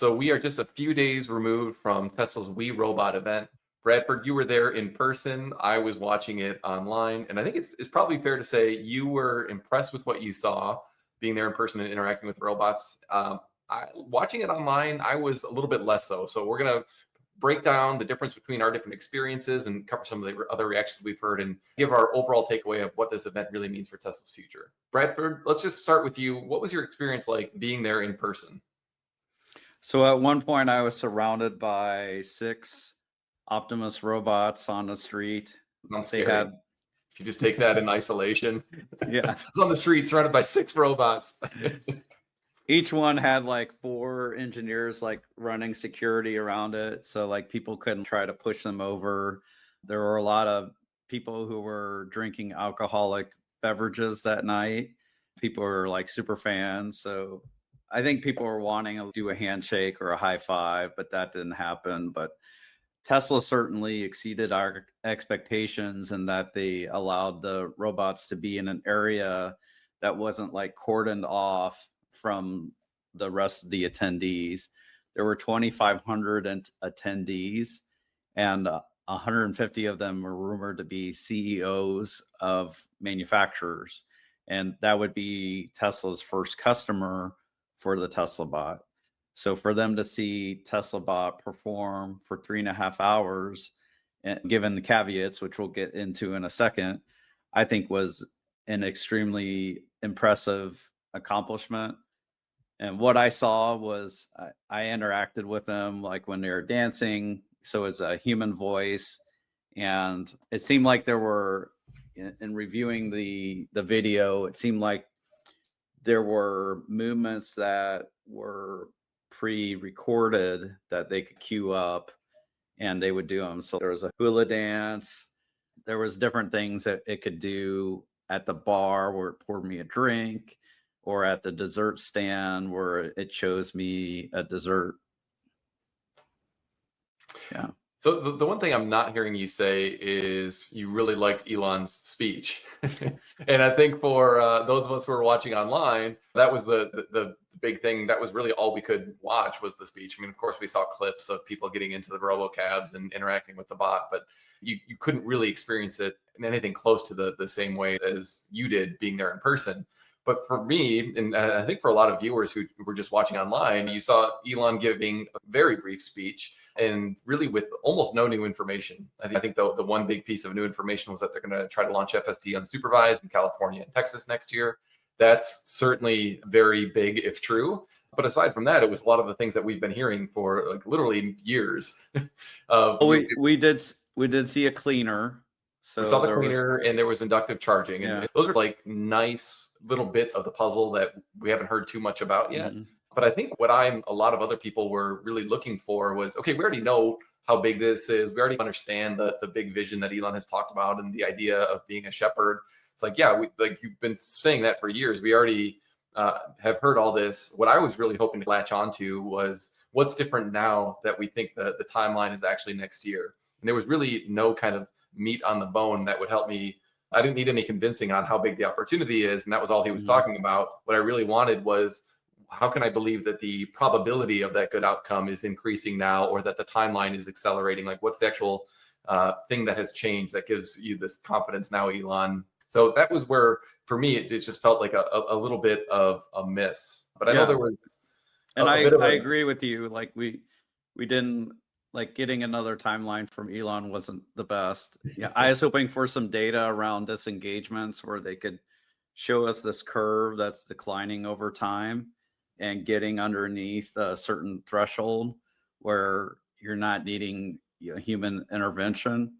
So we are just a few days removed from Tesla's We Robot event. Bradford, you were there in person. I was watching it online. And I think it's probably fair to say you were impressed with what you saw being there in person and interacting with robots. Watching it online, I was a little bit less so. So we're going to break down the difference between our different experiences and cover some of the other reactions we've heard and give our overall takeaway of what this event really means for Tesla's future. Bradford, let's just start with you. What was your experience like being there in person? So at one point, I was surrounded by 6 Optimus robots on the street. Sounds They scary. had, If you just take that in isolation. yeah, It's on the street surrounded by 6 robots. each one had like 4 engineers like running security around it. So like people couldn't try to push them over. There were a lot of people who were drinking alcoholic beverages that night. People were like super fans. So I think people were wanting to do a handshake or a high five, but that didn't happen. But Tesla certainly exceeded our expectations in that they allowed the robots to be in an area that wasn't like cordoned off from the rest of the attendees. There were 2,500 attendees, and 150 of them were rumored to be CEOs of manufacturers. And that would be Tesla's first customer for the Tesla bot. So for them to see Tesla bot perform for 3.5 hours, and given the caveats, which we'll get into in a second, I think was an extremely impressive accomplishment. And what I saw was I interacted with them like when they were dancing. So it's a human voice. And it seemed like there were, in reviewing the video, it seemed like there were movements that were pre-recorded that they could queue up and they would do them. So there was a hula dance. There was different things that it could do at the bar where it poured me a drink, or at the dessert stand where it shows me a dessert. Yeah. So the one thing I'm not hearing you say is you really liked Elon's speech. And I think for those of us who are watching online, that was the big thing. That was really all we could watch was the speech. I mean, of course, we saw clips of people getting into the robocabs and interacting with the bot, but you couldn't really experience it in anything close to the same way as you did being there in person. But for me, and I think for a lot of viewers who were just watching online, you saw Elon giving a very brief speech and really with almost no new information. I think the one big piece of new information was that they're going to try to launch FSD unsupervised in California and Texas next year. That's certainly very big if true. But aside from that, it was a lot of the things that we've been hearing for like literally years. We did see a cleaner. So we saw the cleaner and there was inductive charging. Yeah. And those are like nice little bits of the puzzle that we haven't heard too much about yet. Mm-hmm. But I think what a lot of other people were really looking for was, okay, we already know how big this is. We already understand the big vision that Elon has talked about and the idea of being a shepherd. It's like, yeah, like you've been saying that for years. We already have heard all this. What I was really hoping to latch onto was what's different now that we think the timeline is actually next year. And there was really no kind of meat on the bone that would help me. I didn't need any convincing on how big the opportunity is. And that was all he was talking about. What I really wanted was, how can I believe that the probability of that good outcome is increasing now, or that the timeline is accelerating? Like, what's the actual thing that has changed that gives you this confidence now, Elon? So that was where, for me, it just felt like a little bit of a miss. But I know there was, and I agree with you. Like we didn't like getting another timeline from Elon wasn't the best. Yeah, I was hoping for some data around disengagements where they could show us this curve that's declining over time and getting underneath a certain threshold where you're not needing human intervention.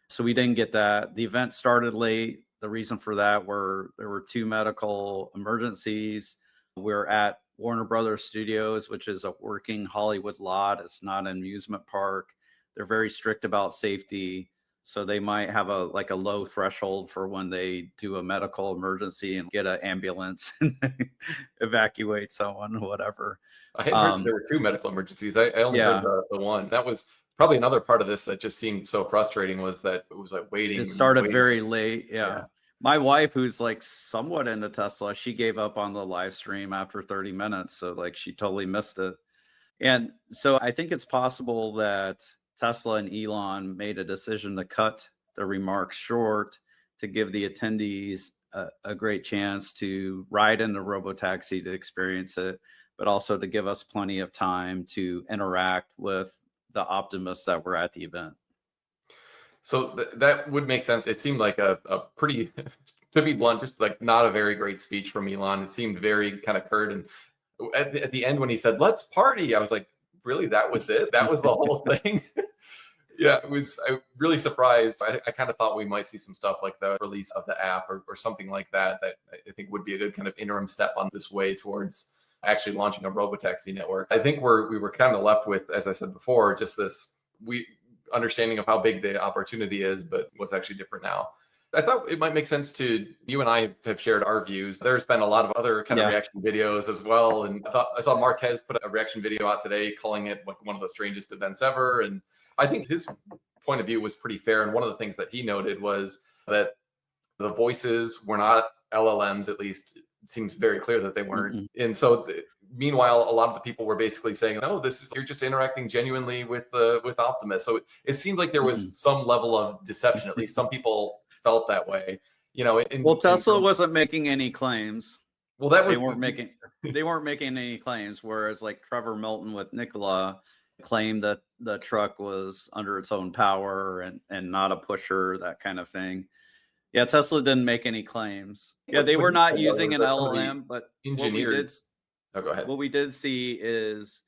So we didn't get that. The event started late. The reason for that were there were 2 medical emergencies. We're at Warner Brothers Studios, which is a working Hollywood lot. It's not an amusement park. They're very strict about safety. So they might have a low threshold for when they do a medical emergency and get an ambulance and evacuate someone or whatever. I had heard there were 2 medical emergencies. I only heard the one. That was probably another part of this that just seemed so frustrating, was that it was like waiting. It started very late. Yeah. My wife, who's like somewhat into Tesla, she gave up on the live stream after 30 minutes. So like she totally missed it. And so I think it's possible that Tesla and Elon made a decision to cut the remarks short to give the attendees a great chance to ride in the Robotaxi to experience it, but also to give us plenty of time to interact with the optimists that were at the event. So that would make sense. It seemed like a pretty, to be blunt, just like not a very great speech from Elon. It seemed very kind of curt. And at the end, when he said, "Let's party," I was like, really? That was it? That was the whole thing? Yeah, it was. I really surprised. I kind of thought we might see some stuff like the release of the app or something like that. That I think would be a good kind of interim step on this way towards actually launching a Robotaxi network. I think we were kind of left with, as I said before, just this we understanding of how big the opportunity is, but what's actually different now. I thought it might make sense to you and I have shared our views. There's been a lot of other kind of reaction videos as well, and I saw Marquez put a reaction video out today, calling it like one of the strangest events ever. And I think his point of view was pretty fair. And one of the things that he noted was that the voices were not LLMs. At least it seems very clear that they weren't. Mm-hmm. And so, meanwhile, a lot of the people were basically saying, "No, this is you're just interacting genuinely with Optimus." So it seemed like there was some level of deception. At least some people felt that way. You know, Tesla wasn't making any claims. Well, that was they weren't making any claims. Whereas like Trevor Milton with Nikola claimed that the truck was under its own power and not a pusher, that kind of thing. Yeah, Tesla didn't make any claims. Yeah, they were not using an LLM, but engineered. What we did see is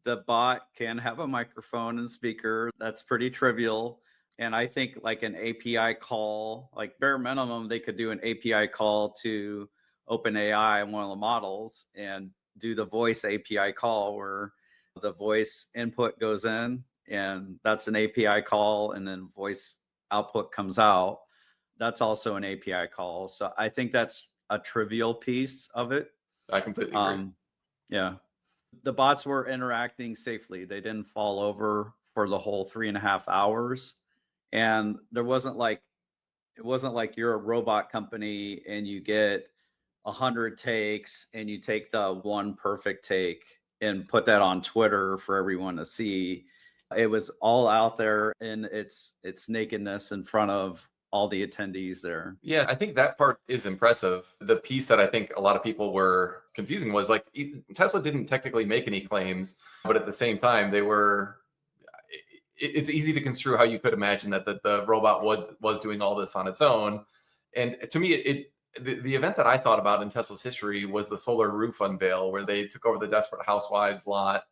the bot can have a microphone and speaker. That's pretty trivial. And I think like an API call, like bare minimum, they could do an API call to OpenAI, one of the models, and do the voice API call where the voice input goes in and that's an API call, and then voice output comes out. That's also an API call. So I think that's a trivial piece of it. I completely agree. Yeah. The bots were interacting safely. They didn't fall over for the whole 3.5 hours. And it wasn't like you're a robot company and you get 100 takes and you take the one perfect take and put that on Twitter for everyone to see. It was all out there in its nakedness in front of all the attendees there. Yeah, I think that part is impressive. The piece that I think a lot of people were confusing was like Tesla didn't technically make any claims, but at the same time, they were. It's easy to construe how you could imagine that the robot was doing all this on its own. And to me, the event that I thought about in Tesla's history was the solar roof unveil, where they took over the Desperate Housewives lot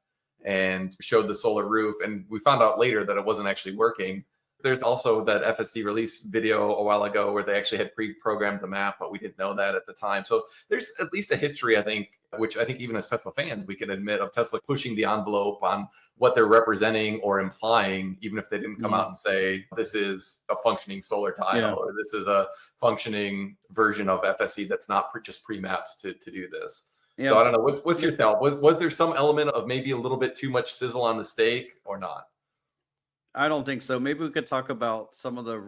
and showed the solar roof. And we found out later that it wasn't actually working. There's also that FSD release video a while ago where they actually had pre-programmed the map, but we didn't know that at the time. So there's at least a history, I think, which I think even as Tesla fans, we can admit, of Tesla pushing the envelope on what they're representing or implying, even if they didn't come out and say, this is a functioning solar tile or this is a functioning version of FSD that's not just pre-mapped to do this. So I don't know. What's your thought? Was there some element of maybe a little bit too much sizzle on the steak or not? I don't think so. Maybe we could talk about some of the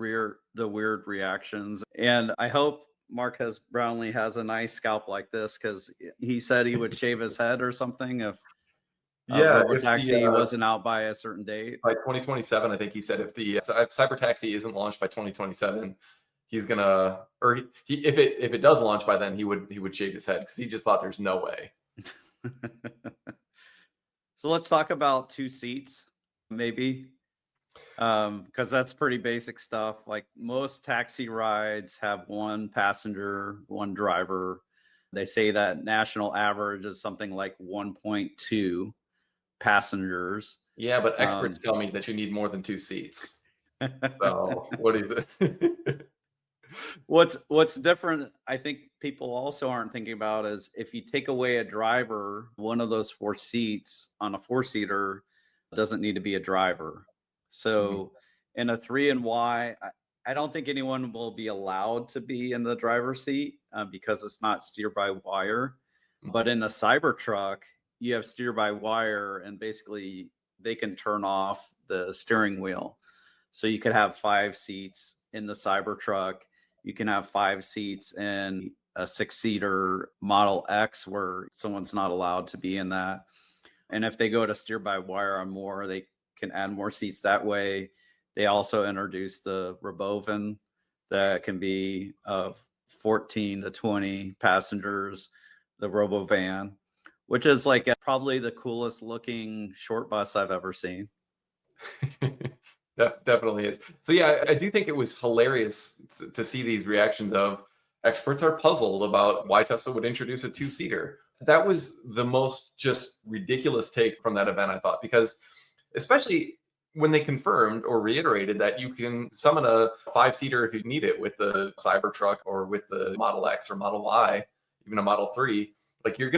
weird reactions. And I hope Marquez Brownlee has a nice scalp like this, because he said he would shave his head or something if Robotaxi wasn't out by a certain date. By 2027, I think he said if Cybertaxi isn't launched by 2027, he's gonna, or if it does launch by then, he would shave his head because he just thought there's no way. So let's talk about 2 seats, maybe. Because that's pretty basic stuff. Like most taxi rides have 1 passenger, 1 driver. They say that national average is something like 1.2 passengers. Yeah, but experts tell me that you need more than 2 seats. So what do you What's different, I think people also aren't thinking about, is if you take away a driver, one of those 4 seats on a 4-seater doesn't need to be a driver. So in a 3 and Y, I don't think anyone will be allowed to be in the driver's seat because it's not steer by wire. But in a Cybertruck, you have steer by wire, and basically they can turn off the steering wheel. So you could have 5 seats in the Cybertruck. You can have 5 seats in a 6-seater Model X where someone's not allowed to be in that. And if they go to steer by wire on more, they can add more seats that way. They also introduced the Robovan that can be of 14 to 20 passengers, the Robovan, which is like probably the coolest looking short bus I've ever seen. That definitely is. So yeah, I do think it was hilarious to see these reactions of experts are puzzled about why Tesla would introduce a two-seater. That was the most just ridiculous take from that event, I thought, because especially when they confirmed or reiterated that you can summon a five-seater if you need it with the Cybertruck or with the Model X or Model Y, even a Model 3. Like you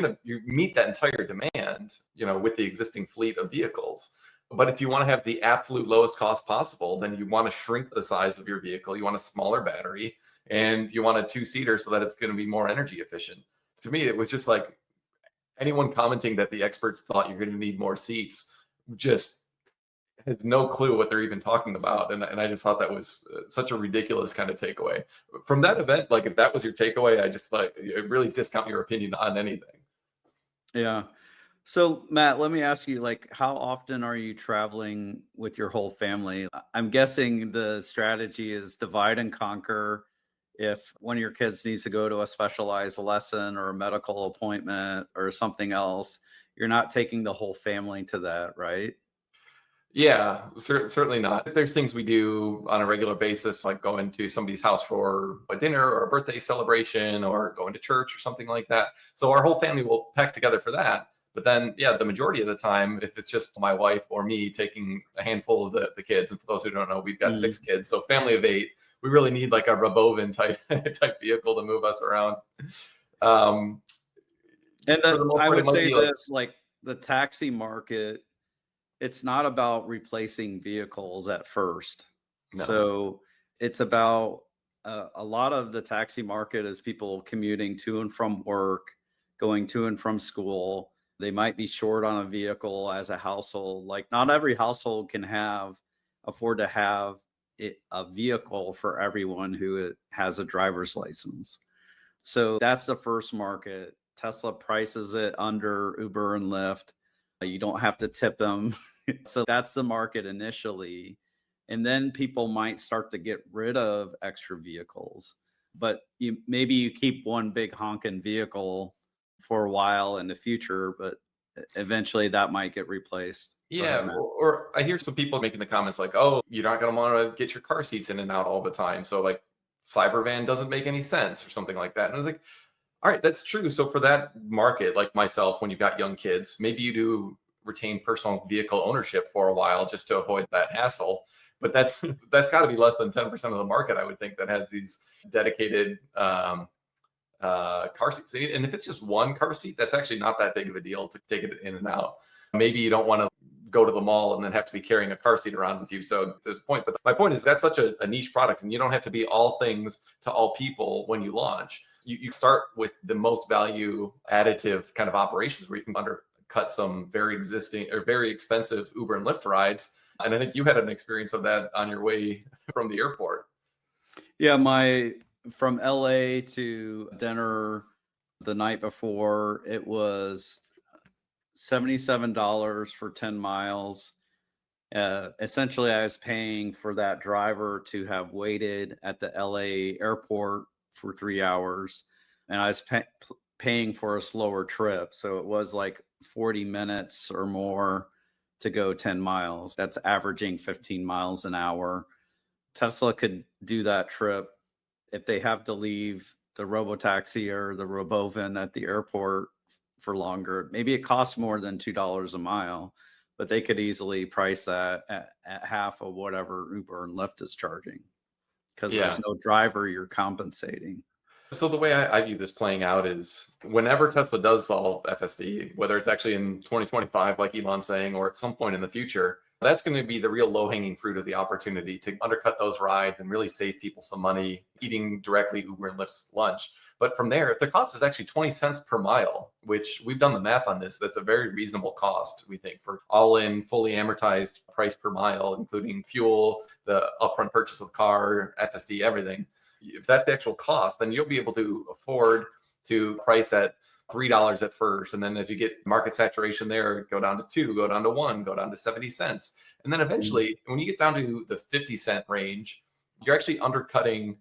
meet that entire demand, with the existing fleet of vehicles. But if you want to have the absolute lowest cost possible, then you want to shrink the size of your vehicle. You want a smaller battery and you want a two-seater so that it's going to be more energy efficient. To me, it was just like anyone commenting that the experts thought you're going to need more seats just has no clue what they're even talking about. And I just thought that was such a ridiculous kind of takeaway. From that event, like if that was your takeaway, I just like really discount your opinion on anything. Yeah. So, Matt, let me ask you, like, how often are you traveling with your whole family? I'm guessing the strategy is divide and conquer. If one of your kids needs to go to a specialized lesson or a medical appointment or something else, you're not taking the whole family to that, right? Yeah, certainly not. There's things we do on a regular basis, like going to somebody's house for a dinner or a birthday celebration or going to church or something like that. So our whole family will pack together for that. But then, yeah, the majority of the time, if it's just my wife or me taking a handful of the kids, and for those who don't know, we've got 6 kids, so family of 8, we really need like a Robovan type vehicle to move us around. And For the most I part, it would might say be like, this, like the taxi market, it's not about replacing vehicles at first. no. So it's about a lot of the taxi market is people commuting to and from work, going to and from school. They might be short on a vehicle as a household. Like not every household can afford to have a vehicle for everyone who has a driver's license. So that's the first market. Tesla prices it under Uber and Lyft. You don't have to tip them. So that's the market initially. And then people might start to get rid of extra vehicles. But maybe you keep one big honking vehicle for a while in the future, but eventually that might get replaced. Go ahead, Yeah, Matt. or I hear some people making the comments like, "Oh, you're not going to want to get your car seats in and out all the time, so like Cybervan doesn't make any sense," or something like that. And I was like, "All right, that's true. So for that market, like myself, when you've got young kids, maybe you do retain personal vehicle ownership for a while just to avoid that hassle. But that's that's got to be less than 10% of the market, I would think, that has these dedicated car seats. And if it's just one car seat, that's actually not that big of a deal to take it in and out. Maybe you don't want to go to the mall and then have to be carrying a car seat around with you. So there's a point. But my point is that's such a niche product, and you don't have to be all things to all people when you launch. You start with the most value additive kind of operations where you can undercut some very existing or very expensive Uber and Lyft rides. And I think you had an experience of that on your way from the airport. Yeah, from LA to dinner the night before, it was $77 for 10 miles. Essentially, I was paying for that driver to have waited at the LA airport for 3 hours, and I was paying for a slower trip. So it was like 40 minutes or more to go 10 miles. That's averaging 15 miles an hour. Tesla could do that trip if they have to leave the Robotaxi or the Robovan at the airport for longer. Maybe it costs more than $2 a mile, but they could easily price that at half of whatever Uber and Lyft is charging because there's no driver you're compensating. So the way I view this playing out is whenever Tesla does solve FSD, whether it's actually in 2025, like Elon's saying, or at some point in the future, that's going to be the real low-hanging fruit of the opportunity to undercut those rides and really save people some money eating directly Uber and Lyft's lunch. But from there, if the cost is actually 20 cents per mile, which we've done the math on this, that's a very reasonable cost, we think, for all in fully amortized price per mile, including fuel, the upfront purchase of the car, FSD, everything. If that's the actual cost, then you'll be able to afford to price at $3 at first. And then as you get market saturation there, go down to 2, go down to 1, go down to 70 cents. And then eventually, when you get down to the 50-cent range, you're actually undercutting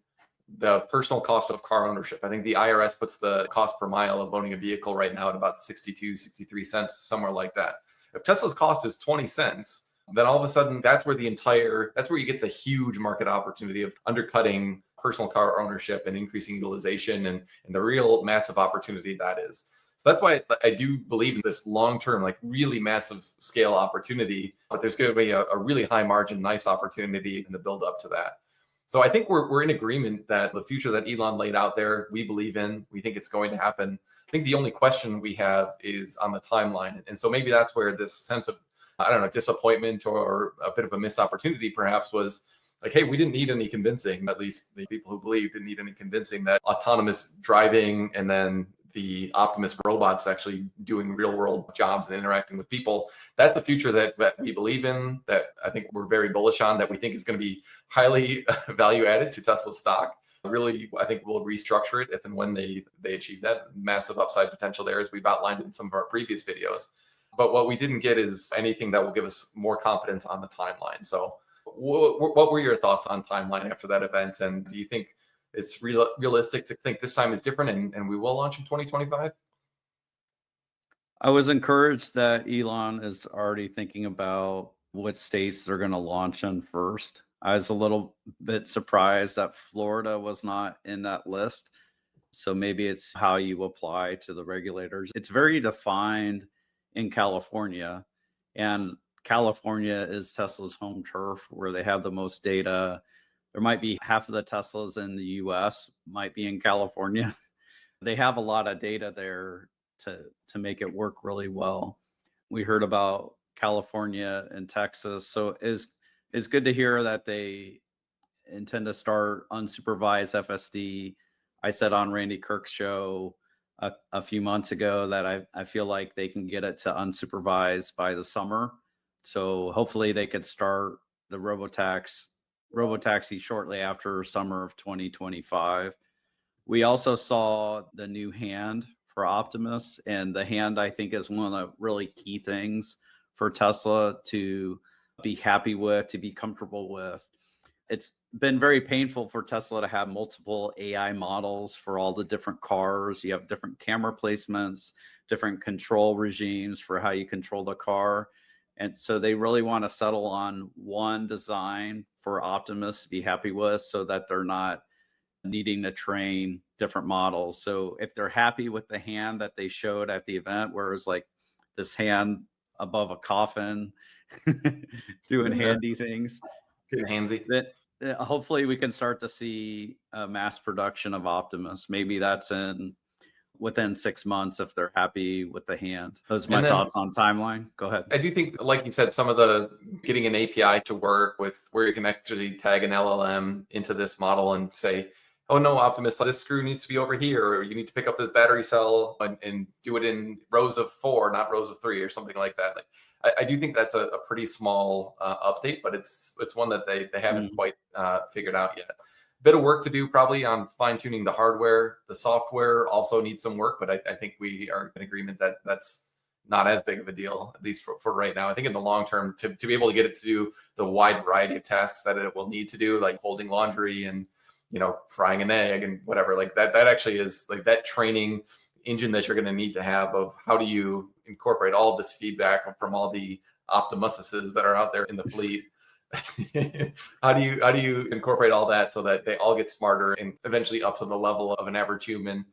the personal cost of car ownership. I think the IRS puts the cost per mile of owning a vehicle right now at about 62, 63 cents, somewhere like that. If Tesla's cost is 20 cents, then all of a sudden that's where you get the huge market opportunity of undercutting personal car ownership and increasing utilization and the real massive opportunity that is. So that's why I do believe in this long-term, like really massive scale opportunity, but there's going to be a really high margin, nice opportunity in the build up to that. So I think we're in agreement that the future that Elon laid out there, we believe in, we think it's going to happen. I think the only question we have is on the timeline. And so maybe that's where this sense of, I don't know, disappointment or a bit of a missed opportunity perhaps was like, hey, we didn't need any convincing, at least the people who believe didn't need any convincing that autonomous driving and then the Optimus robots actually doing real world jobs and interacting with people. That's the future that we believe in, that I think we're very bullish on, that we think is going to be highly value added to Tesla stock. Really, I think we'll restructure it if and when they achieve that massive upside potential there, as we've outlined in some of our previous videos. But what we didn't get is anything that will give us more confidence on the timeline. So what were your thoughts on timeline after that event? And do you think it's realistic to think this time is different and we will launch in 2025? I was encouraged that Elon is already thinking about what states they're going to launch in first. I was a little bit surprised that Florida was not in that list. So maybe it's how you apply to the regulators. It's very defined in California, and California is Tesla's home turf where they have the most data. There might be half of the Teslas in the US might be in California. They have a lot of data there to make it work really well. We heard about California and Texas. So it's good to hear that they intend to start unsupervised FSD. I said on Randy Kirk's show a few months ago that I feel like they can get it to unsupervised by the summer. So hopefully they could start the Robotaxi shortly after summer of 2025. We also saw the new hand for Optimus, and the hand I think is one of the really key things for Tesla to be happy with, to be comfortable with. It's been very painful for Tesla to have multiple AI models for all the different cars. You have different camera placements, different control regimes for how you control the car. And so they really want to settle on one design for Optimus to be happy with, so that they're not needing to train different models. So if they're happy with the hand that they showed at the event, where it was like this hand above a coffin doing handy things, handsy, then hopefully we can start to see a mass production of Optimus. Maybe that's within 6 months if they're happy with the hand. Those are my thoughts on timeline. Go ahead. I do think, like you said, some of the getting an API to work with where you can actually tag an LLM into this model and say, oh no, Optimus, this screw needs to be over here, or you need to pick up this battery cell and do it in rows of 4, not rows of 3, or something like that. Like, I do think that's a pretty small update, but it's one that they haven't quite figured out yet. Bit of work to do probably on fine-tuning the hardware. The software also needs some work, but I think we are in agreement that that's not as big of a deal, at least for right now. I think in the long term, to be able to get it to do the wide variety of tasks that it will need to do, like folding laundry and frying an egg and whatever, like that actually is like that training engine that you're going to need to have of how do you incorporate all of this feedback from all the Optimuses that are out there in the fleet. How do you incorporate all that so that they all get smarter and eventually up to the level of an average human?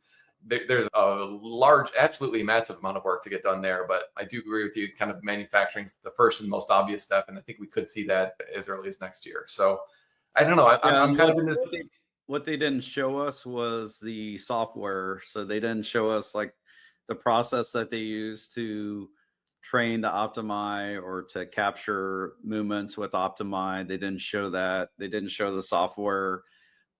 There's a large, absolutely massive amount of work to get done there, but I do agree with you. Kind of manufacturing is the first and most obvious step, and I think we could see that as early as next year. So I don't know. I'm kind of in this. What they didn't show us was the software. So they didn't show us like the process that they use to train the Optimi or to capture movements with Optimi. They didn't show that. They didn't show the software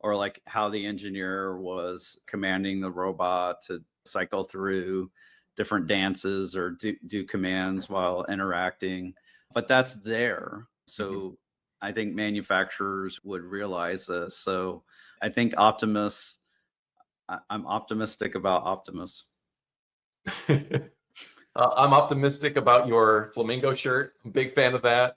or like how the engineer was commanding the robot to cycle through different dances or do commands while interacting. But that's there. So I think manufacturers would realize this. So I think I'm optimistic about Optimus. I'm optimistic about your flamingo shirt. I'm a big fan of that.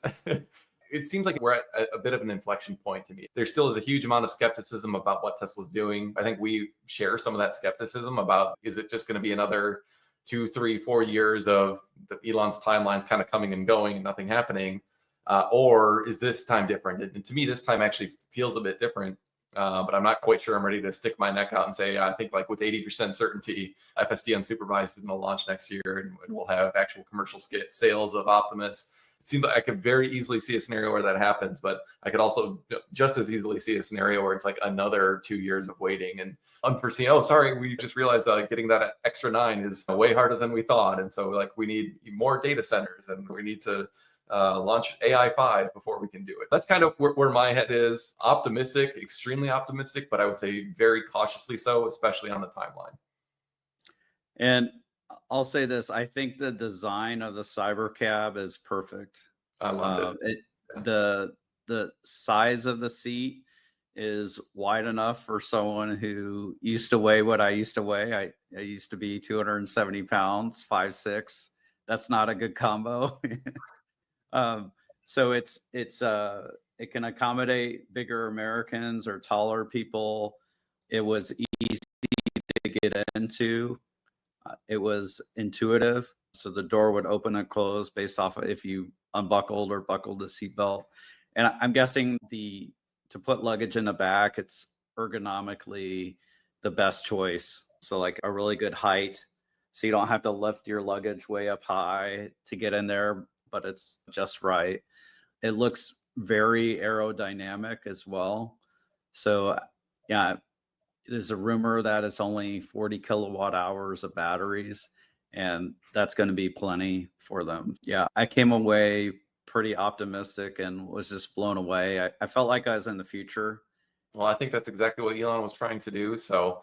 It seems like we're at a bit of an inflection point to me. There still is a huge amount of skepticism about what Tesla's doing. I think we share some of that skepticism about, is it just going to be another 2, 3, 4 years of Elon's timelines kind of coming and going and nothing happening? Or is this time different? And to me, this time actually feels a bit different. But I'm not quite sure I'm ready to stick my neck out and say, I think like with 80% certainty, FSD unsupervised is going to launch next year and we'll have actual commercial sales of Optimus. It seems like I could very easily see a scenario where that happens, but I could also just as easily see a scenario where it's like another 2 years of waiting and unforeseen. Oh, sorry, we just realized getting that extra 9 is way harder than we thought. And so like we need more data centers and we need to launch AI 5 before we can do it. That's kind of where my head is. Optimistic, extremely optimistic, but I would say very cautiously so, especially on the timeline. And I'll say this, I think the design of the Cybercab is perfect. I loved it. The size of the seat is wide enough for someone who used to weigh what I used to weigh. I used to be 270 pounds, 5'6". That's not a good combo. So it can accommodate bigger Americans or taller people. It was easy to get into. It was intuitive. So the door would open and close based off of if you unbuckled or buckled the seatbelt. And I'm guessing to put luggage in the back, it's ergonomically the best choice. So like a really good height, so you don't have to lift your luggage way up high to get in there, but it's just right. It looks very aerodynamic as well. So yeah, there's a rumor that it's only 40 kilowatt hours of batteries, and that's going to be plenty for them. Yeah, I came away pretty optimistic and was just blown away. I felt like I was in the future. Well, I think that's exactly what Elon was trying to do. So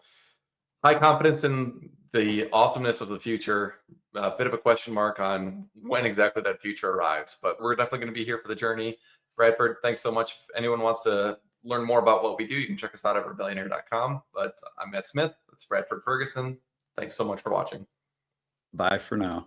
high confidence in the awesomeness of the future. A bit of a question mark on when exactly that future arrives, but we're definitely going to be here for the journey. Bradford, thanks so much. If anyone wants to learn more about what we do, you can check us out at rebellionaire.com. But I'm Matt Smith. It's Bradford Ferguson. Thanks so much for watching. Bye for now.